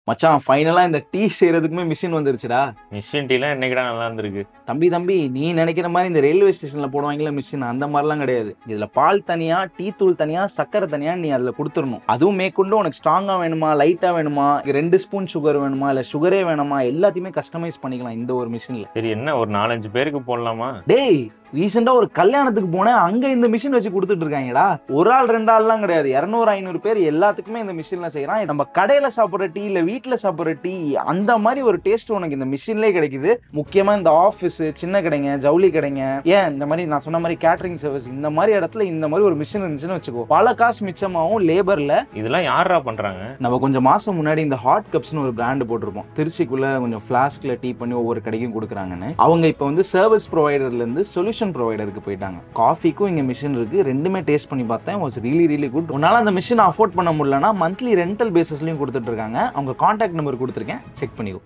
மச்சான் ஃபைனலா இந்த டீ செய்யறதுக்குமே மிஷின் வந்துருச்சுடா. மிஷின் டீலாம் என்னைக்குடா நல்லா இருந்திருக்கு? தம்பி நீ நினைக்கிற மாதிரி இந்த ரயில்வே ஸ்டேஷன்ல போடுவாங்கல்ல மிஷின், அந்த மாதிரிலாம் கிடையாது. இதுல பால் தனியா, டீ தூள் தனியா, சக்கரை தனியா நீ அதுல கொடுத்துடணும். அதுவும் மேற்கொண்டு உனக்கு ஸ்ட்ராங்கா வேணுமா, லைட்டா வேணுமா, 2 ஸ்பூன் சுகர் வேணுமா, இல்ல சுகரே வேணுமா, எல்லாத்தையுமே கஸ்டமைஸ் பண்ணிக்கலாம் இந்த ஒரு மிஷின்ல. சரி, என்ன ஒரு 4-5 பேருக்கு போடலாமா? டேய், ரீசெண்டா ஒரு கல்யாணத்துக்கு போனேன், அங்க இந்த மிஷின் வச்சு கொடுத்துட்டு இருக்காங்கடா. ஒரு ஆள் 2 ஆள்லாம் கிடையாது, 200-500 பேர் எல்லாத்துக்குமே இந்த மிஷின்ல செய்யறான். நம்ம கடையில சாப்பிடுற டீ இல்ல வீட்டுல சாப்பிடுற டீ அந்த மாதிரி ஒரு டேஸ்ட் உனக்கு இந்த மிஷின்லயே கிடைக்குது. முக்கியமா இந்த ஆபீஸ், சின்ன கடைங்க, ஜவுளி கடைங்க, ஏன் இந்த மாதிரி நான் சொன்ன மாதிரி கேட்டரிங் சர்வீஸ், இந்த மாதிரி இடத்துல இந்த மாதிரி ஒரு மிஷின் இருந்துச்சுன்னு வச்சுக்கோ, பல காசு மிச்சமாவும் லேபர்ல. இதெல்லாம் யாரா பண்றாங்க? நம்ம கொஞ்சம் மாசம் முன்னாடி இந்த ஹாட் கப்ஸ்னு ஒரு பிராண்ட் போட்டிருப்போம், திருச்சிக்குள்ள கொஞ்சம் ஃபிளாஸ்க்ல டீ பண்ணி ஒவ்வொரு கடைக்கும் கொடுக்குறாங்கன்னு. அவங்க இப்போ வந்து சர்வீஸ் ப்ரொவைடர்ல இருந்து சொல்யூஷன் ப்ரொவைடருக்கு போயிட்டாங்க. காஃபிக்கும் இங்க மிஷின் இருக்கு, ரெண்டுமே டேஸ்ட் பண்ணி பார்த்தேன், வாஸ் ரியலி குட். உன்னால அந்த மிஷின் அஃபோர்ட் பண்ண முடியலன்னா மந்த்லி ரெண்டல் பேசிஸ்லயும் கொடுத்துட்டு இருக்காங்க. அவங்க கான்டாக்ட் நம்பர் கொடுத்துருக்கேன், செக் பண்ணிக்கோ.